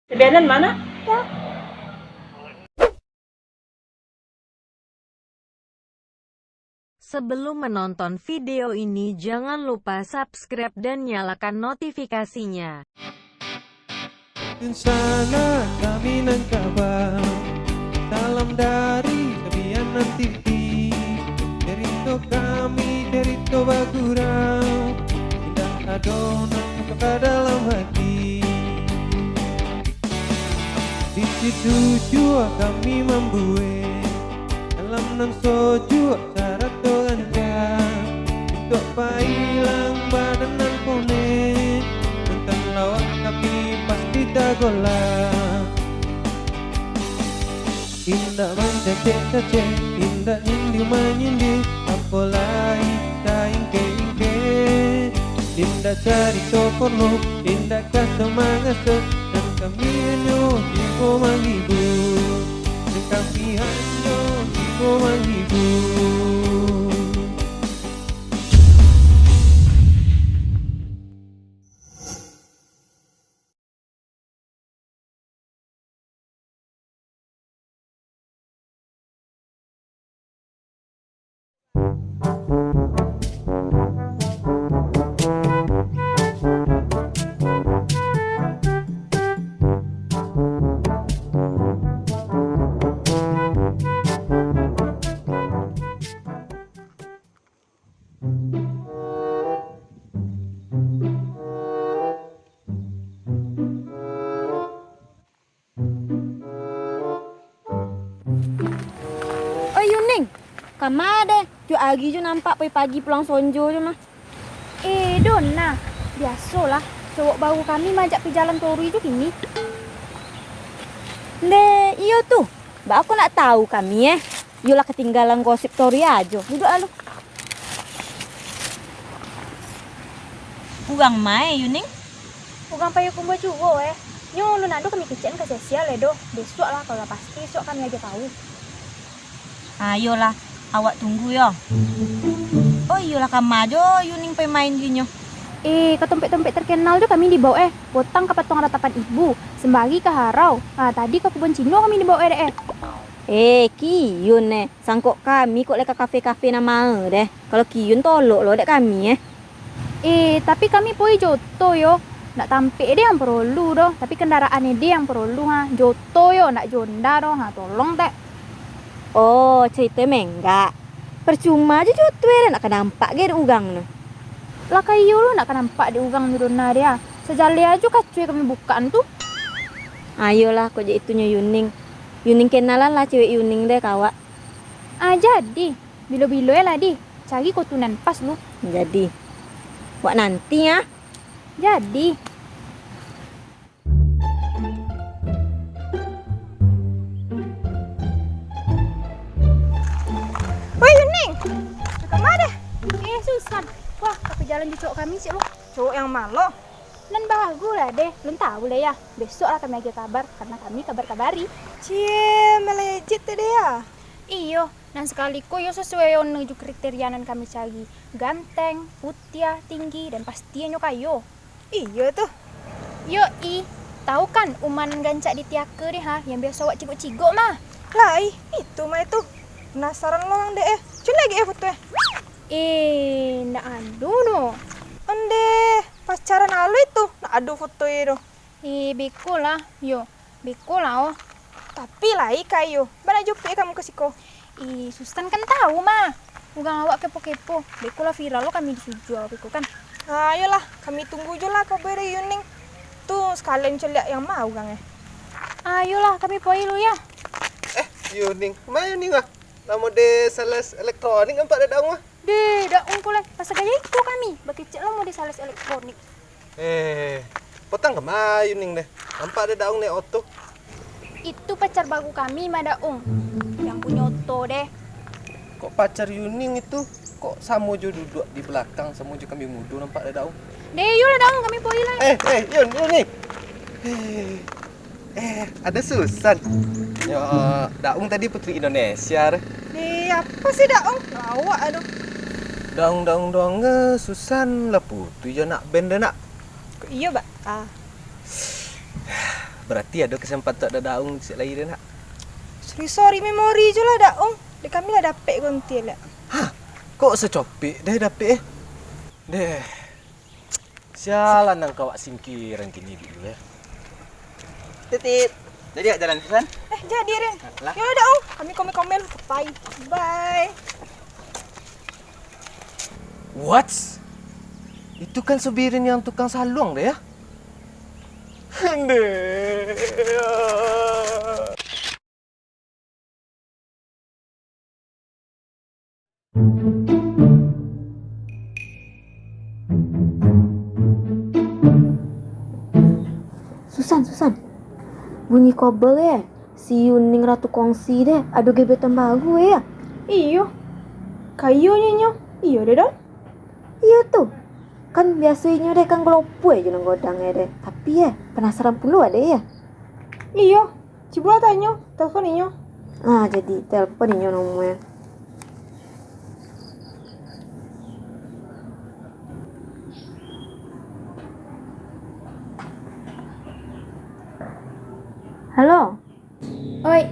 Sebenarnya mana? Ya. Sebelum menonton video ini jangan lupa subscribe dan nyalakan notifikasinya. Di sana kami nang kabar, salam dari Sabianan TV. Cerita kami, cerita bagurau, indah adonan ke dalam hati. Di situ jua kami membuat dalam nan soju cara toanja. Untuk pailang badan nan kone, tentang lawak kami pasti tak golak. Indah mencecek-cecek, indah nyindir menyindir, apalai tak ingke-ingke. Indah cari porno, indah kasih mangasa, dan kami hanya hibu menghibur. Dan kami hanya hibu menghibur. Oh Yuning, kamade, ju agi ju nampak pagi pulang sonjo ju mah. Donna, biasalah, cowok baru kami majak ke jalan Tori ju kini. Iyo tuh, mbak aku nak tahu kami Yolah ketinggalan gosip Tori aja. Duduk alu. Ugang mai Yuning. Bukan payu kumba juga Nyo lu nado kami kecen ke sosial do. Besok lah kalau pasti besok kami aja tahu. Ayolah, awak tunggu yo. Oh iyalah kamu aja Yuning pe main ginyo. Ke tempat-tempat terkenal tuh kami dibawa potang ke patung ratapan ibu, sembari ke harau. Tadi ke kebun Cino kami dibawa Kiyun sangkok kami kok leka kafe-kafe nama deh. Kalau Kiyun tolok lo dek kami tapi kami poi joto yo. Nak tampik dia yang perlu doh, tapi kendaraannya dia yang perlu Joto yo nak jonda doh, tolong teh. Oh, cerita enggak. Percuma aja joto nak kedampak ge ugang no. Lah kayu lu nak kedampak di ugang dona dia. Sejali aja kacuy kami bukaan tuh. Ayolah kok jadi itunya Yuning. Yuning kenalan lah cewek Yuning deh kawak. Jadi. Bilo-bilo ya lah di. Cari kotunan pas lu. Jadi. Wak nanti ya. Jadi. Woi Yuning. Kemana? Susan. Wah, tapi jalan di cowok kami sih lu. Cowok yang malo? Dan bagus lah deh. Lu tahu lah ya. Besok lah kami aja kabar karena kami kabar-kabari. Cie, melejit deh ya. Iyo, dan sekali yo sesuai menuju kriterianan kami cari. Ganteng, putih, tinggi, dan pastinya kayo. Iya tuh. Tahu kan uman gancak di tiake deh yang biasa wak cigok-cigok mah. Lah, itu mah itu. Penasaran lo yang deh. Cun lagi fotonya. Ndak adu no. Onde pacaran alu itu. Nak adu foto itu. Beko lah. Beko lah Tapi lah kayo. Mana jupi kamu ke siko? Susan kan tahu mah. Ugang awak kepo-kepo. Beko lah viral lo kami disujual beko kan. Ayolah, kami tunggu aja lah kabar Yuning. Tuh sekalian celiak yang mau gangnya. Ayolah, kami poi lu ya. Yuning, kemana Yuning ah? Lama de sales elektronik nampak ada daun ah? Dak ungkul pas gaya itu kami. Bakicek lo mau di sales elektronik. Potang kemana Yuning deh? Nampak ada daun nih oto. Itu pacar baru kami Madaung. Yang punya oto deh. Kok pacar Yuning itu kok sama jo duduk di belakang sama jo kami mudu nampak ada daun. Yolah daung kami poi lah. Yuning. Ada Susan. Ya, daung tadi putri Indonesia. Apa sih daung? Awak aduh. Daung Susan lah putri jo nak band nak. Iya, Mbak. Berarti ada kesempatan ada daung si lain nak. Sorry memori je lah daung. Dek kami lah dapet konti lah. Hah? Kok secopik deh dapet Deh. Sialan nang kawak singkiran kini dulu ya. Titit. Jadi jalan pesan? Jadi Ren. Lah. Ya daung. Kami komen-komen. Bye. What? Itu kan Subirin yang tukang saluang deh ya? Susan. Bunyi kobel ya. Si Yuning Ratu Kongsi deh. Ada gebetan baru ya. Iyo. Kayunya nyo. Iyo deh dong. Iya tuh. Kan biasanya deh kan gelopu aja nang godangnya deh. Tapi ya penasaran pula ada ya. Iyo. Coba tanya. Telepon nyo. Jadi telepon ini nomornya. Halo, Oi,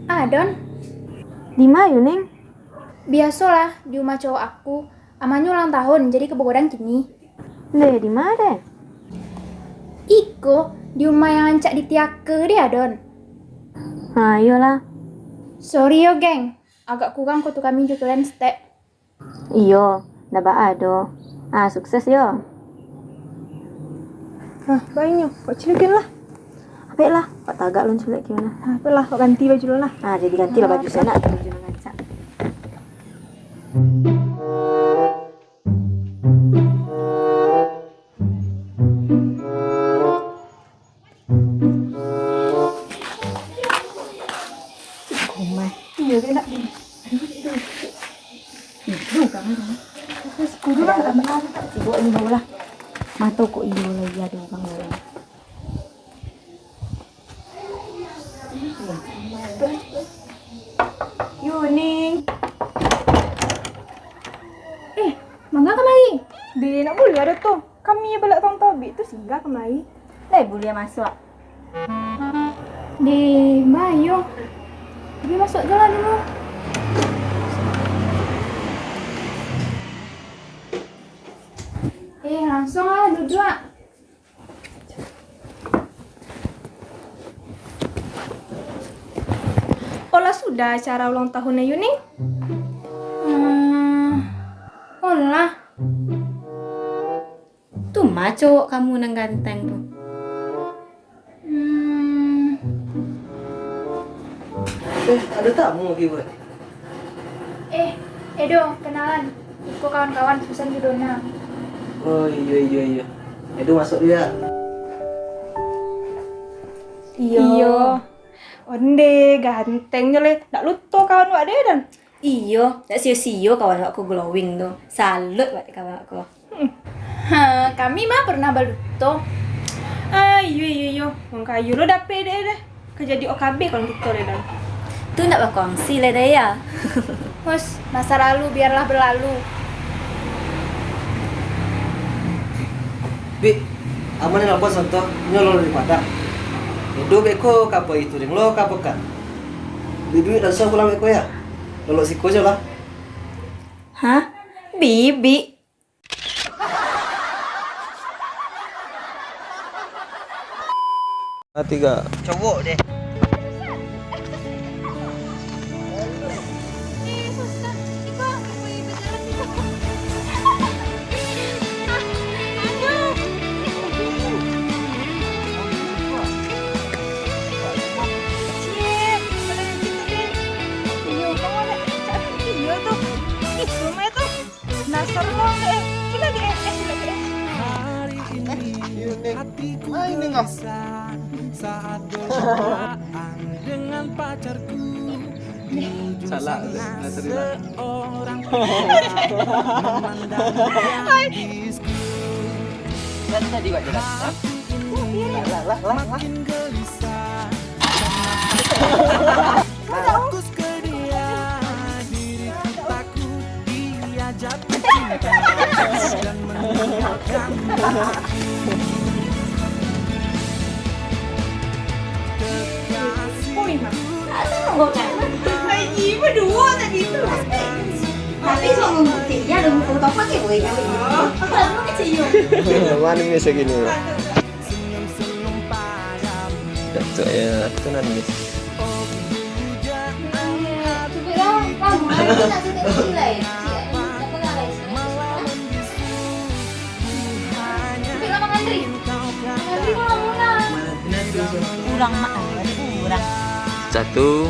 Adon. di mana Yuning? Biasalah di rumah cowok aku. Amanya ulang tahun, jadi kebogodan kini. Deh, di mana deh? Iko, di rumah yang ancak di Tiake deh, Adon. Iyalah. Sorry yo, geng. Agak kurang kutu kami jualan steak. Iyo, dah ada. Sukses yo. Bye nyo. Kok cilukin lah. Apik lah, Pak tagak lu culek gimana? Apa lah. Kok ganti baju dulu lah. Jadi gantilah baju saya nak baju nang kancak. Iya dia nak. Kudu lah tak benar tak sibuk ini bola. Mata kok iyo lagi ada orang lain. Yuning. Mangga kemari. Dia nak boleh ada tu. Kami balak tong tobik tu singgah kemari. Lah boleh masuk. Di Mayo. Tapi masuk jalan dulu. Langsung lah duduk. Olah sudah acara ulang tahunnya Yuning. Olah. Tuh maco kamu nang ganteng tuh. Ada tamu lagi buat. Edo, kenalan. Iko kawan-kawan Susan Yudona. Oh iya. Itu masuk dia. Iyo. Onde gantengnya le. Tak luto kawan wak deh dan. Iyo, tak sio-sio kawan aku glowing tuh. Salut buat kawan aku. Kami mah pernah baluto. Iyo. Wong kayu lo dapet deh. Kerja di OKB kalau gitu deh dan. Tuh nak berkongsi lah deh ya. Hus, masa lalu biarlah berlalu. Bi, aman nak buat contoh nyolol di pada. Hidup eko kapo itu ding lo kapo kan. Di duit dan so pulang eko ya. Lolo siko aja lah. Hah? Bibi. Tiga. Cowok deh. Ini ngah. Saat berduaan dengan pacarku Salah. seorang memandang gadisku. Kan tadi gua jelas. Makin gelisah fokus ke dia, diriku takut dia jatuh cinta dan meninggalkan aku. Lagi berdua tadi itu. Tapi soal buktinya ada foto apa sih boy? Kamu kecil. Mana bisa gini? Itu ya, itu nanti. Kurang mak, kurang. Satu,